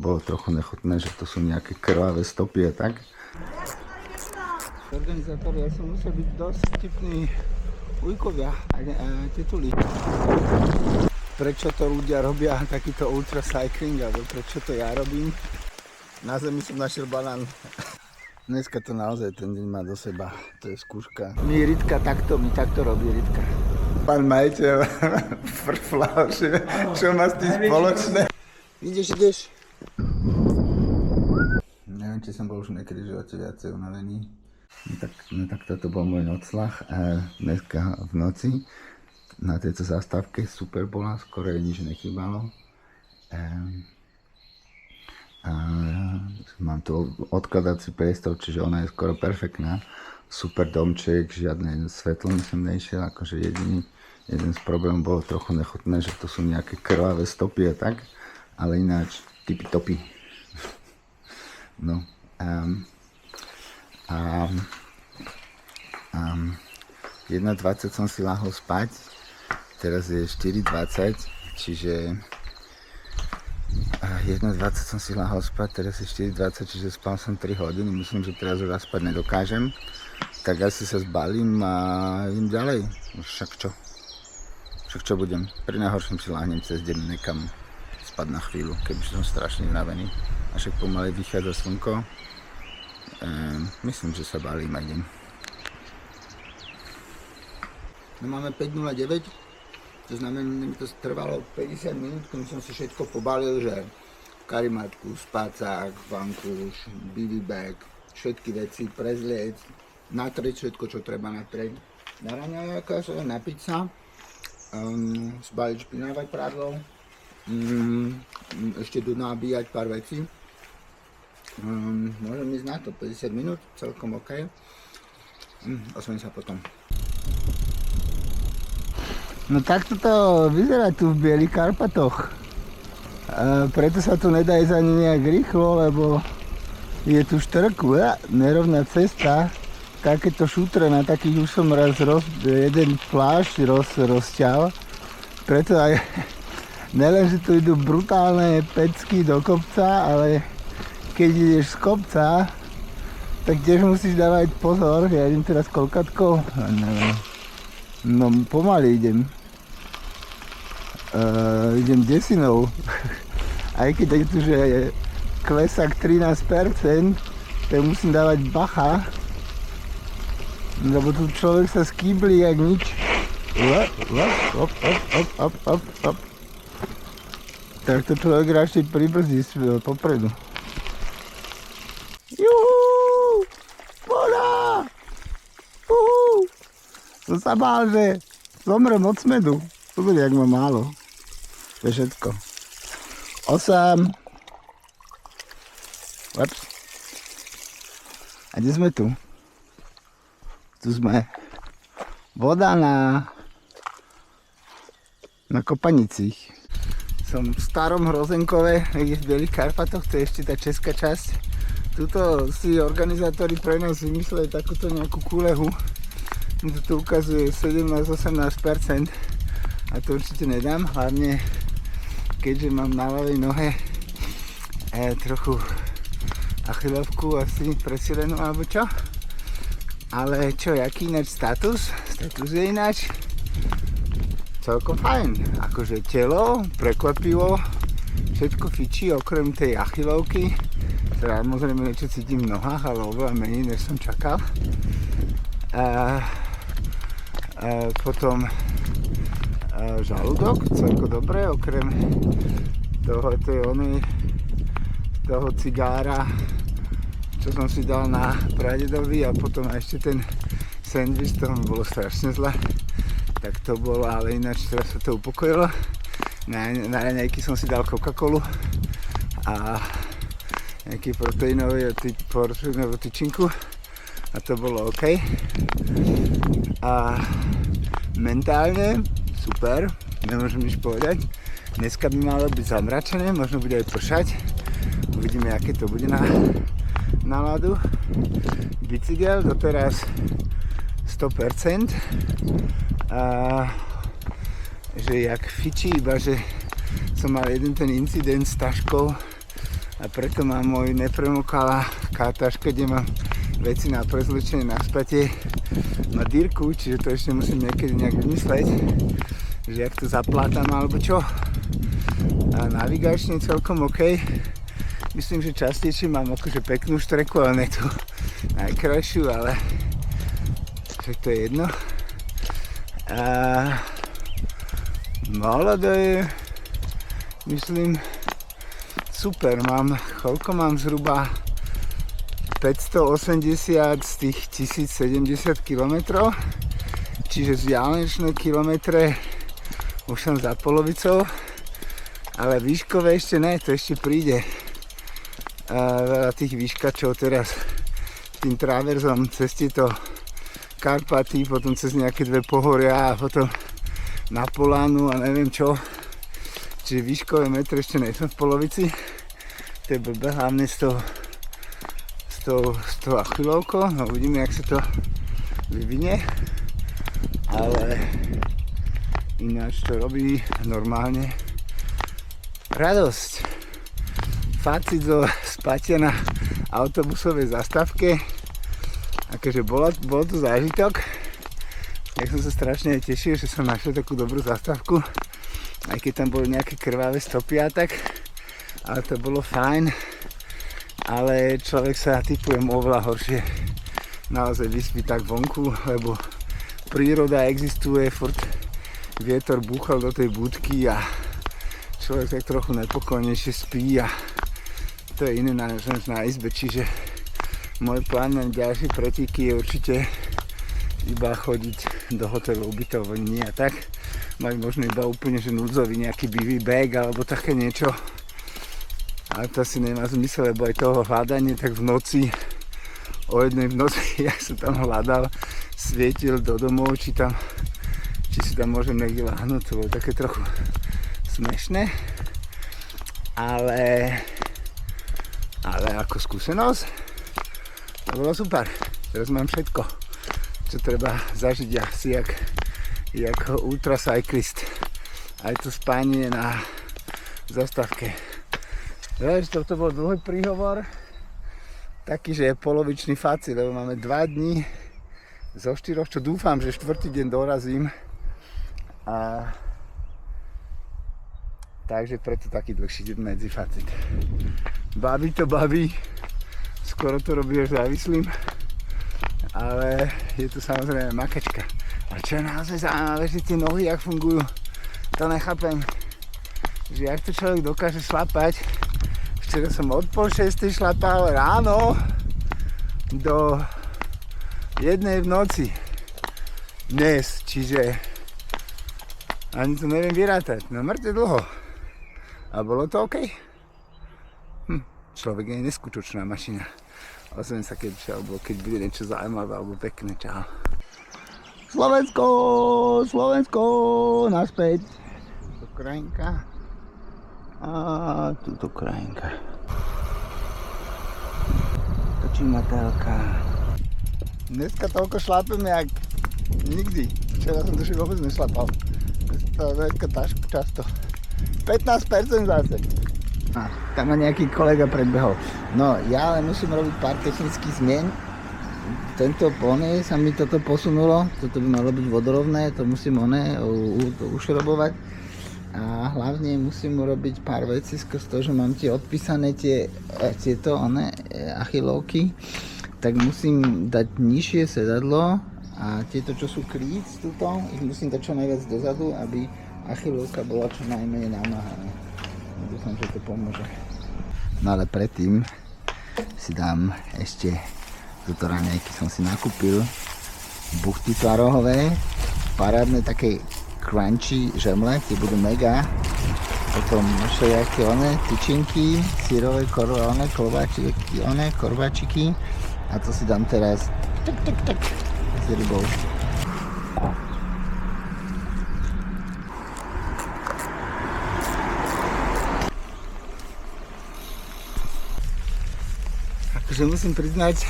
Bolo trochu nechutné, že to sú nejaké krvavé stopy a tak. Organizátori, ja som musel byť dosť vtipný ujkovia a tituli. Prečo to ľudia robia takýto ultra cycling, alebo prečo to ja robím? Na zemi som našiel banán. Dneska to naozaj ten deň má do seba, to je skúška. Mi takto robí Ritka. Pán majiteľ frflal, čo má s tým spoločné. Ideš. Neviem, či som bol už niekedy v živote viacej unavený. No tak toto bol môj noclah. Dneska v noci na tejto zastávke super bola, skoro jej nič nechýbalo. Mám tu odkladací priestor, čiže ona je skoro perfektná. Super domček, žiadne svetlo som nešiel, akože jeden z problémov bolo trochu nechutné, že to sú nejaké krvavé stopy a tak, ale ináč tipi-topi. No. 1:20 som si lahol spať, teraz je 4:20, čiže 1:20 som si lahol spať, teraz je 4:20, čiže spal som 3 hodiny, myslím, že teraz už spať nedokážem, tak asi sa zbalím a idem ďalej, však čo budem, pri najhoršom si láhnem cez deň nekam spať na chvíľu, keby som strašne unavený, a však pomaly vychádza slnko, myslím, že sa balím a idem. No máme 5:09, to znamená, že mi to trvalo 50 minút, kým som si všetko pobalil, že karimatku, spacák, vankúš, BB bag, všetky veci, prezliec, natrieť všetko, čo treba natrieť. Na raňajaka sa napiť sa, zbaliť špinavé prádlo, ešte nabíjať pár vecí. Môžem ísť na to, 50 minút, celkom OK. Osvojím sa potom. No takto to vyzerá tu v Bielých Karpatoch. Preto sa tu nedá ísť ani nejak rýchlo, lebo je tu štrku, nerovná cesta. Takéto šutre, na takých už som raz jeden plášť rozťal. Preto aj nelen, že tu idú brutálne pecky do kopca, ale keď ideš z kopca, tak tiež musíš dávať pozor. Ja idem teraz koľkatkou? No pomaly idem. Idem desinou. Aj keď je tu, že je klesak 13%, tak musím dávať bacha. Lebo tu človek sa skýbli jak nič. Op. Tak to človek radšej pribrzdí popredu. Juhu! Voda! Som sa bál, že zomrem od smedu. Pozor, jak ma málo. To je všetko. 8. Ups. A kde sme tu? Tu sme. Voda na Kopanicích. Som v starom Hrozenkove, v Bielých Karpatoch, to je ešte tá česká časť. Tuto si organizátori pre nás vymysleli takúto nejakú kúlehu. Tu ukazuje 17-18% a to určite nedám, hlavne keďže mám na ľavej nohe trochu achilovku asi presilenú alebo čo. Ale čo, jaký ináč status? Status je ináč celkom fajn. Akože telo, prekvapivo, všetko fičí okrem tej achilovky. Teda samozrejme niečo cítim v nohách, ale oveľa menej, než som čakal. Potom žalúdok, celko dobre, okrem toho cigára, čo som si dal na pradedovi, a potom ešte ten sandwich, to mi bolo strašne zle. Tak to bolo, ale ináč teraz sa to upokojilo. Na raňajky som si dal Coca-Colu a nejaký proteínový tyčinku a to bolo OK. A mentálne super, nemôžem nič povedať. Dneska by malo byť zamračené, možno bude aj pršať. Uvidíme, aké to bude na náladu. Bicykel doteraz 100%. Že jak fičí, iba že som mal jeden ten incident s taškou a preto mám môj nepremokala kátaška, kde mám veci na prezlečenie, na spätie, má dýrku, čiže to ešte musím niekedy nejak vymysleť, že jak to zaplátam alebo čo. A navigačne celkom OK. Myslím, že častejšie mám akože peknú štreku, ale ne tú najkrajšiu, ale však to je jedno. A nálada je, myslím, super. Koľko mám zhruba 580 z tých 1070 km, čiže vzdialenečné kilometre už som za polovicou, ale výškové ešte ne, to ešte príde. Veľa tých výškačov teraz tým traverzom cez tieto Karpaty, potom cez nejaké dve pohoria a potom na Polánu a neviem čo. Čiže výškové metre ešte nie som v polovici. To je blbé, hlavne s tou Achillovkou. No uvidíme, jak sa to vyvinie. Ale ináč to robí normálne radosť. Facit zo spatia na autobusovej zastávke. Akože bol to zážitok. Ja som sa strašne tešil, že som našiel takú dobrú zastávku. Aj keď tam boli nejaké krvavé stopy a tak. Ale to bolo fajn. Ale človek sa typujem oveľa horšie naozaj vyspí tak vonku, lebo príroda existuje, furt vietor búchal do tej budky a človek tak trochu nepokojnejšie spí a to je iné než na izbe, čiže môj plán na ďalšie preteky je určite iba chodiť do hotelu, ubytovní a tak. Mať možno iba úplne že núdzový nejaký BV bag alebo také niečo. Ale to asi nemá zmysel, lebo aj toho hľadanie tak v noci, o 1:00 v noci, ja som tam hľadal, svietil do domov, či si tam môžem niekde láhnuť, to bolo také trochu smiešné. Ale ako skúsenosť to bolo super. Teraz mám všetko, čo treba zažiť asi jak ultracyklist. Aj to spanie na zastávke. Vieš, toto bol dlhý príhovor. Taký, že je polovičný facit, lebo máme 2 dní zo 4, čo dúfam, že 4. deň dorazím. A takže preto taký dlhší medzifacit. Baví to baví. Skoro to robí až závislým, ale je to samozrejme makačka. A čo je naozaj zaujímavé, že tie nohy jak fungujú, to nechápem. Že jak to človek dokáže šlapať. Včera som od 5:30 šlapal ráno do 1:00 v noci. Dnes, čiže ani to neviem vyrátať. No mŕte dlho. A bolo to OK? Človek je neskutočná mašina. Ozvem sa, keď bude niečo zaujímavé alebo pekné. Čau. Slovensko, naspäť. Tuto krajinka. A tuto krajinka. Točímatelka. Dneska toľko šlápem jak nikdy. Včera som to vôbec nešlapal. To je často. 15% zase. Tam ma nejaký kolega predbehol. No, ja ale musím robiť pár technických zmien. Tento pone sa mi toto posunulo. Toto by malo byť vodorovné, to musím ušrobovať. A hlavne musím urobiť pár vecí skrz to, že mám tie odpísané tieto achillovky. Tak musím dať nižšie sedadlo a tieto, čo sú klíc tuto, ich musím dať čo najviac dozadu, aby achillovka bola čo najmenej namáhaná. Dúfam, že to pomôže. No ale predtým si dám ešte toto raňajky som si nakúpil. Buchty tvarohové, parádne také crunchy žemle, tie budú mega. Potom všelijaké tyčinky, syrové korbáčiky. A to si dám teraz s rybou. Takže musím priznať,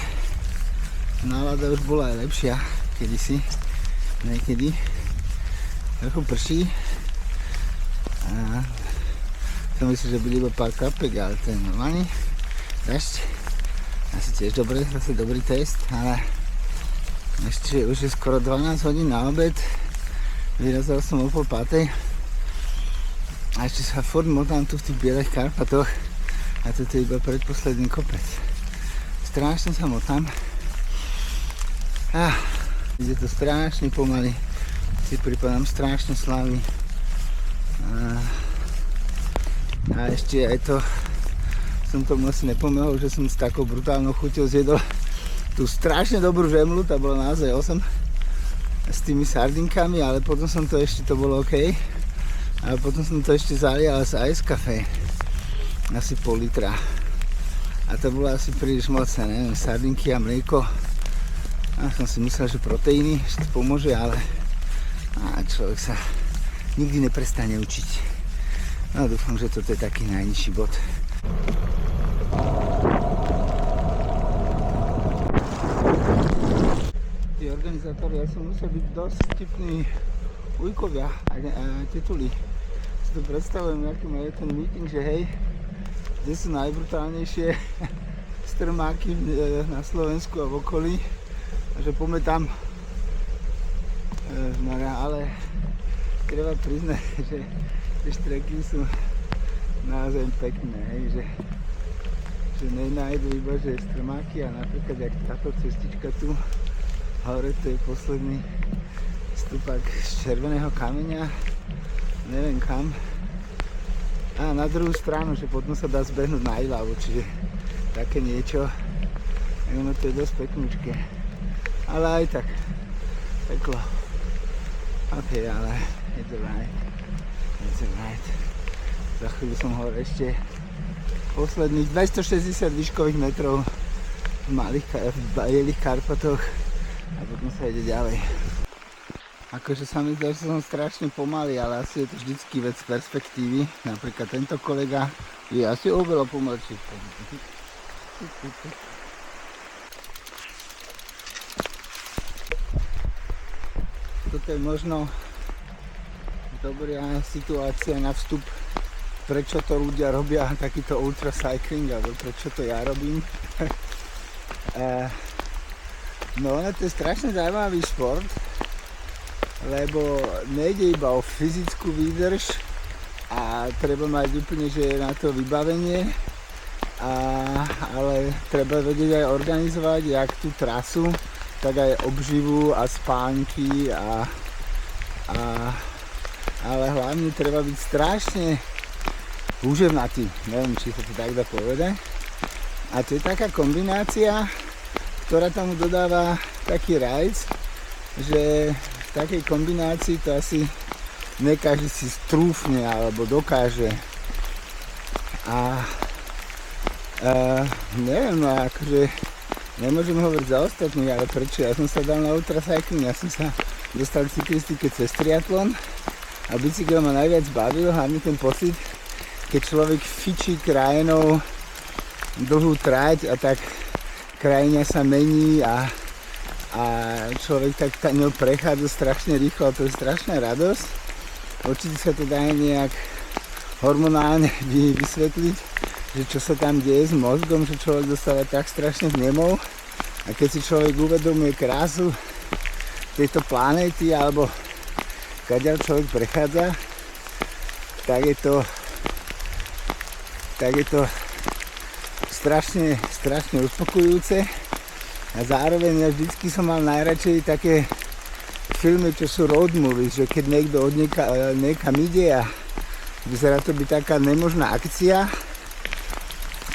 nálada už bola aj lepšia kedysi, niekedy. Trochu prší a Som myslel, že byli iba pár kapek, ale to je normálny dažď. Asi tiež zase dobrý test, ale ešte už je skoro 12 hodín na obed. Vyrazil som o 4:30 a ešte sa furt motám tu v tých bielých Karpatoch a toto je iba predposledný kopec. Strašne sa motám. Ide to strašne pomaly. Si pripadám strašne slávy. A ešte aj to som tomu asi nepomohol, že som s takou brutálnou chuťou zjedol tú strašne dobrú žemlu, tá bola naozaj 8 s tými sardinkami, ale potom som to ešte, to bolo OK. A potom som to ešte zalial z ice cafe, asi pol litra. A to bolo asi príliš moc, neviem, sardinky a mlieko. A som si myslel, že proteíny, že to pomôže, ale človek sa nikdy neprestane učiť. No dúfam, že toto je taký najnižší bod. Tí organizátori, ja som musel byť dosť vtipní ujkovia a tituli. Si to predstavujem, aký majú ten meeting, že hej, kde sú najbrutálnejšie strmáky na Slovensku a v okolí. A že poďme tam. Ale treba priznať, že tie štreky sú naozaj pekné, hej, že nenajdu iba, že strmáky a napríklad jak táto cestička tu hore, to je posledný stupak z červeného kameňa, neviem kam. A na druhú stranu, že potom sa dá zbehnúť na Ilavu, čiže také niečo, ono to je dosť peknúčke. Ale aj tak, peklo. OK, ale it's alright. Za chvíľu som hore ešte posledných 260 výškových metrov v bielých Karpatoch a potom sa ide ďalej. Akože sa mi zdá, že som strašne pomalý, ale asi je to vždycky vec perspektívy. Napríklad tento kolega je asi oveľa pomalší. Toto je možno dobrá situácia na vstup, prečo to ľudia robia takýto ultra cycling, alebo prečo to ja robím. No to je strašne zaujímavý šport, lebo nejde iba o fyzickú výdrž a treba mať úplne, že na to vybavenie, ale treba vedieť aj organizovať jak tú trasu, tak aj obživu a spánky ale hlavne treba byť strašne úževnatý, neviem, či sa to tak dá povedať. A to je taká kombinácia, ktorá tomu dodáva taký rajc, že v takej kombinácii to asi ne každý si strúfne alebo dokáže. Neviem, no akože nemôžem hovoriť za ostatných, ale prečo? Ja som sa dal na ultracycling, ja som sa dostal v cyklistike cez triatlon a bicykel ma najviac bavil, hlavne ten pocit, keď človek fičí krajinou dlhú trať a tak krajina sa mení a človek tak ňou prechádza strašne rýchlo a to je strašná radosť. Určite sa to dá nejak hormonálne vysvetliť, že čo sa tam deje s mozgom, že človek dostáva tak strašne vnemov a keď si človek uvedomuje krásu tejto planéty alebo kadiaľ človek prechádza, tak je to strašne uspokojujúce a zároveň ja vždycky som mal najradšej také filmy, čo sú road movies, že keď niekto od niekam ide a vyzerá to byť taká nemožná akcia,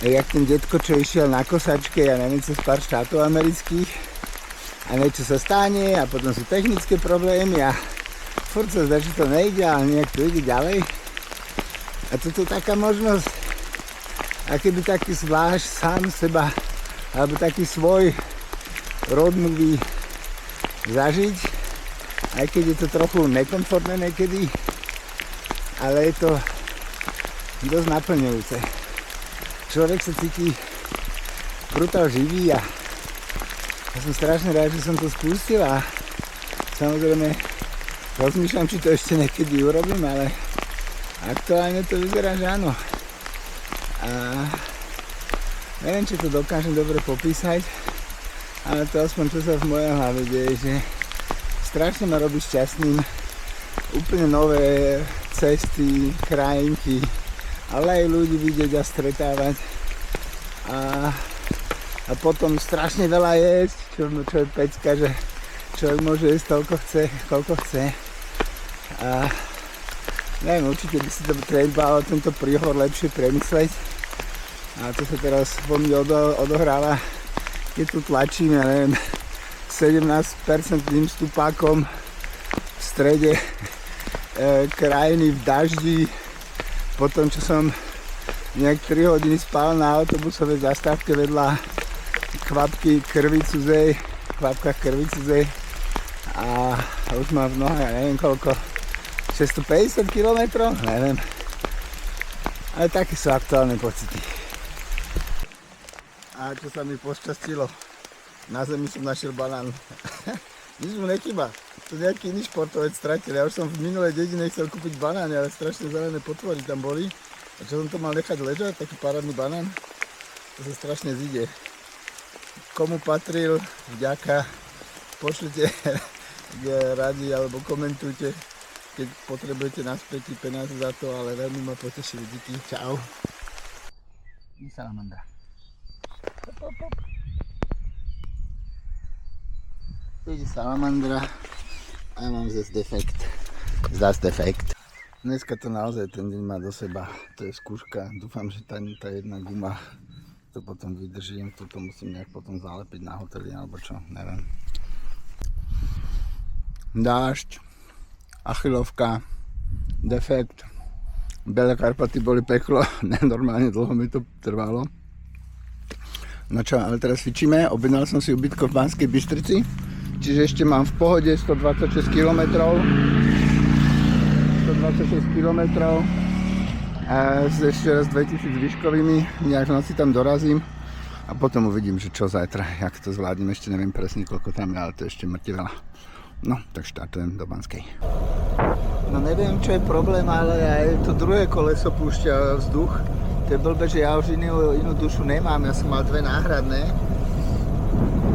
jak ten detko, čo išiel na kosačke, ja neviem, cez pár štátov amerických a niečo sa stane a potom sú technické problémy a furt sa zdá, že to nejde, ale nejak to ide ďalej. A toto je taká možnosť, akýby taký zvlášť sám seba, alebo taký svoj road movie zažiť, aj keď je to trochu nekomfortné niekedy, ale je to dosť naplňujúce. Človek sa cíti brutál živý a ja som strašne rád, že som to spustil a samozrejme rozmýšľam, či to ešte niekedy urobím, ale Aktuálne to vyzerá, že áno. A neviem, či to dokážem dobre popísať, ale to aspoň čo sa v mojej hlave deje, že strašne ma robí šťastným. Úplne nové cesty, krajinky, ale aj ľudí vidieť a stretávať. A potom strašne veľa jesť, čo je pecka, že človek môže jesť toľko chce, koľko chce. A neviem, určite by si to treba tento príhor lepšie premysleť. A to sa teraz vo mne odohráva, keď tu tlačím, ja neviem, 17% stupákom v strede krajiny v daždi. Potom, čo som nejak 3 hodiny spal na autobusovej zastávke vedľa kvapkách krvi cudzej a už mám v nohách, ja neviem koľko, 650 km, neviem. Ale také sú aktuálne pocity. A čo sa mi pošťastilo, na zemi som našiel banán. Nič mu nechýba. To nejaký iný športovec stratil. Ja už som v minulej dedine chcel kúpiť banány, ale strašne zelené potvory tam boli. A čo som to mal nechať ležať, taký parádny banán, to sa strašne zíde. Komu patril, vďaka, pošlite radi alebo komentujte, keď potrebujete naspäť peniaze za to, ale veľmi ma potešili. Díky, čau. Salamandra. Tu ide salamandra a ja mám zase defekt. Dneska to naozaj ten deň má do seba, to je skúška. Dúfam, že tá jedna guma to potom vydržím, toto musím nejak potom zalepiť na hoteli alebo čo, neviem. Dážď, achilovka, defekt, Belé Karpaty boli peklo, nenormálne dlho mi to trvalo. No čo, ale teraz fičíme, objednal som si ubytko v Banskej Bystrici, čiže ešte mám v pohode 126 km. 126 km a ešte raz 2000 výškovými, nejak v noci tam dorazím a potom uvidím, že čo zajtra, jak to zvládnem, ešte neviem presne koľko tam je, ale to je ešte mŕte veľa. No, tak štartujem do Banskej. No neviem, čo je problém, ale aj to druhé koleso púšťa vzduch. To je blbé, že ja už inú dušu nemám, ja som mal 2 náhradné.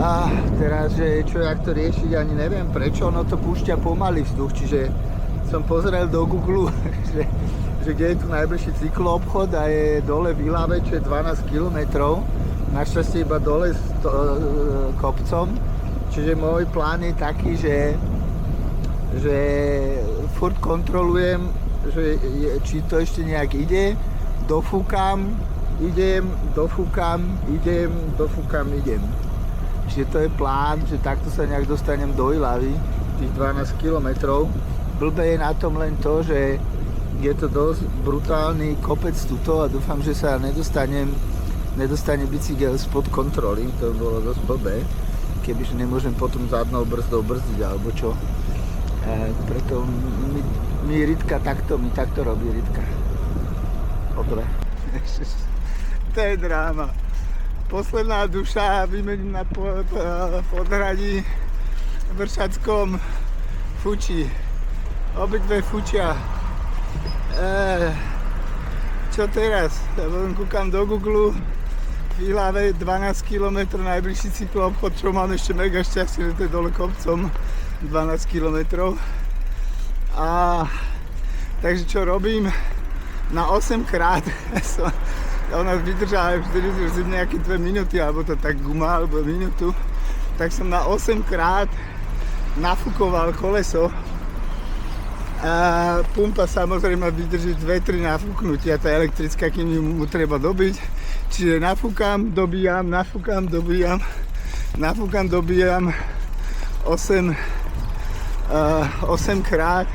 A teraz, že čo, jak to riešiť, ani neviem prečo, ono to púšťa pomaly vzduch, čiže som pozrel do Google, že kde je tu najbližší cykloobchod a je dole v Ilave, čo je 12 km. Našťastie iba dole s kopcom. Čiže môj plán je taký, že furt kontrolujem, že či to ešte nejak ide, dofúkam, idem. Čiže to je plán, že takto sa nejak dostanem do Ilavy, tých 12 km. Blbé je na tom len to, že je to dosť brutálny kopec tuto a dúfam, že sa nedostane bicykel spod kontroly, to by bolo dosť blbé, kebyže nemôžem potom zadnou brzdou brzdiť alebo čo. Preto mi Ritka takto robí Ritka. Dobre. To je dráma. Posledná duša, vymením na podhradí Vršackom, fučí. Obidve fučia. Čo teraz? Ja kúkam do Google, v Ilave 12 km najbližší cykloobchod, čo mám ešte mega šťastie, že to je dole kopcom 12 km. A takže čo robím? Na 8 krát ona vydržala vždy nejaké 2 minúty, alebo to tak guma, alebo minútu, tak som na 8 krát nafúkoval koleso. A pumpa samozrejme vydrží 2-3 nafúknutia, tá elektrická, kým mu treba dobiť. Čiže nafúkam, dobíjam, 8 krát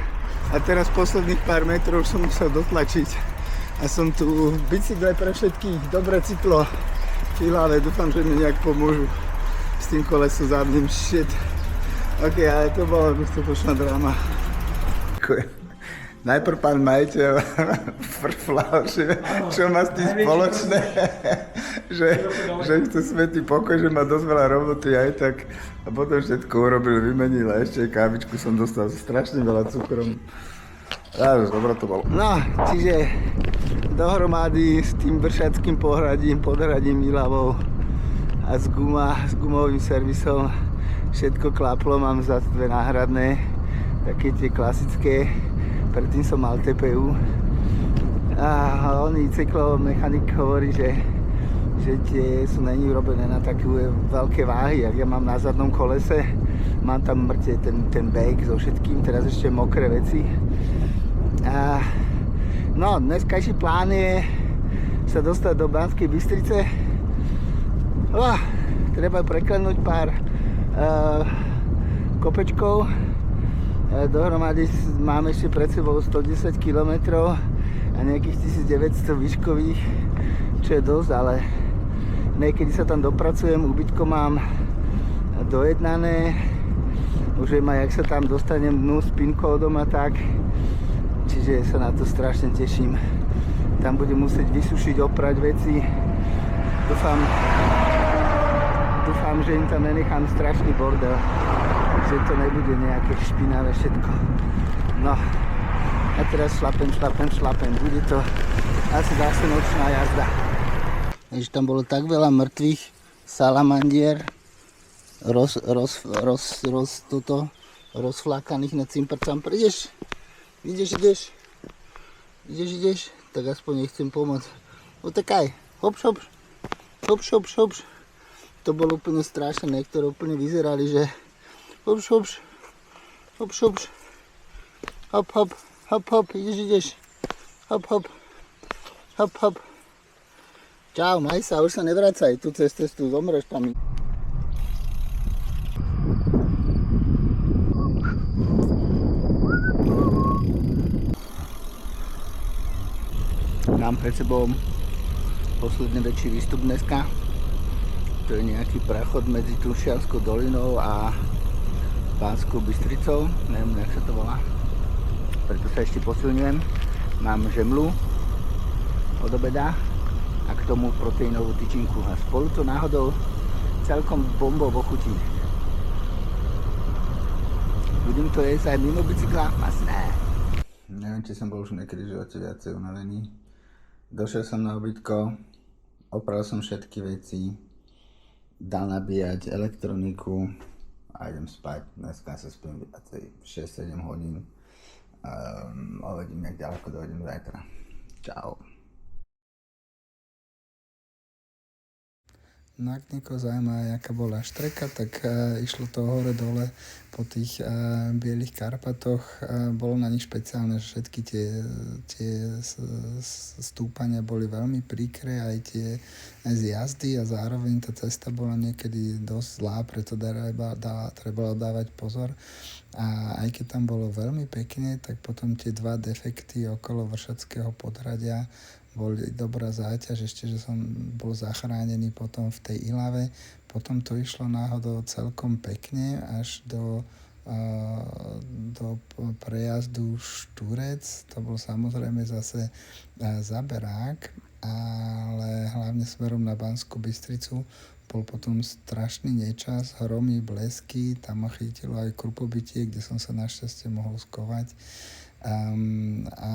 a teraz posledných pár metrov som musel dotlačiť. A som tu bicykle pre všetkých, dobré cyklo v Ilave, dúfam, že mi nejak pomôžu s tým kolesom zadným, shit. Ok, ale to bola dostatočná dráma. Najprv pán majiteľ frflal, čo má s tým spoločné, že chce svätý pokoj, že má dosť veľa roboty aj tak. A potom všetko urobil, vymenil a ešte kávičku som dostal strašne veľa cukrom. Dobre to bolo. No, čiže dohromady s tým bršackým podhradím Ilavou a s gumovým servisom všetko klaplo, mám za 2 náhradné, také tie klasické, predtým som mal TPU. A oný cyklomechanik hovorí, že tie sú není urobené na také veľké váhy, jak ja mám na zadnom kolese. Mám tam mŕte ten bag so všetkým, teraz ešte mokré veci. A no, dneskajší plán je sa dostať do Banskej Bystrice. Treba preklenúť pár kopečkov. Dohromady máme ešte pred sebou 110 km a nejakých 1900 výškových, čo je dosť, ale niekedy sa tam dopracujem, ubytko mám dojednané, už viem aj, jak sa tam dostanem dnu s PIN kódom a tak, čiže sa na to strašne teším. Tam budem musieť vysušiť, oprať veci, dúfam, že im tam nenechám strašný bordel, že to nebude nejaké špinavé všetko. No a teraz šlapem, bude to asi zase nočná jazda. Ešte tam bolo tak veľa mŕtvych salamandier, rozflákaných na cimpr-campr. Ideš, tak aspoň nechcem pomôcť. Utekaj, hopš. To bolo úplne strašné, niektoré úplne vyzerali, že hopš. Hop, ideš. Hop. Čau, maj sa, už sa nevracaj, tu cez cestu zomreš tam. Mám pred sebou posledný väčší výstup dneska. To je nejaký prechod medzi Turčianskou dolinou a Banskou Bystricou, neviem, jak sa to volá. Preto sa ešte posilňujem. Mám žemlu od obeda a k tomu proteínovú tyčinku. A spolu to náhodou celkom bombou ochutí. Budem to jesť aj mimo bicykla? Masné. Neviem, či som bol už niekedy v živote viacej unavený. Došiel som na ubytko, opral som všetky veci, dal nabíjať elektroniku a idem spať. Dneska sa spím viacej 6-7 hodín. Uvidím, jak ďaleko dojdem zajtra. Čau. No ak niekoho zaujíma, aká bola štreka, tak išlo to hore dole po tých bielých Karpatoch. Bolo na nich špeciálne, že všetky tie stúpania boli veľmi príkré, aj tie z jazdy a zároveň tá cesta bola niekedy dosť zlá, preto trebalo dávať pozor. A aj keď tam bolo veľmi pekne, tak potom tie 2 defekty okolo Vršackého podhradia boli dobrá záťaž, ešte, že som bol zachránený potom v tej Ilave. Potom to išlo náhodou celkom pekne až do prejazdu Štúrec. To bol samozrejme zase zaberák, ale hlavne smerom na Banskú Bystricu bol potom strašný nečas, hromy, blesky, tam ma chytilo aj krupobytie, kde som sa našťastie mohol skovať. A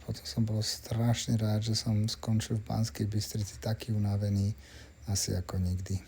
potom som bol strašne rád, že som skončil v Banskej Bystrici taký unavený asi ako nikdy.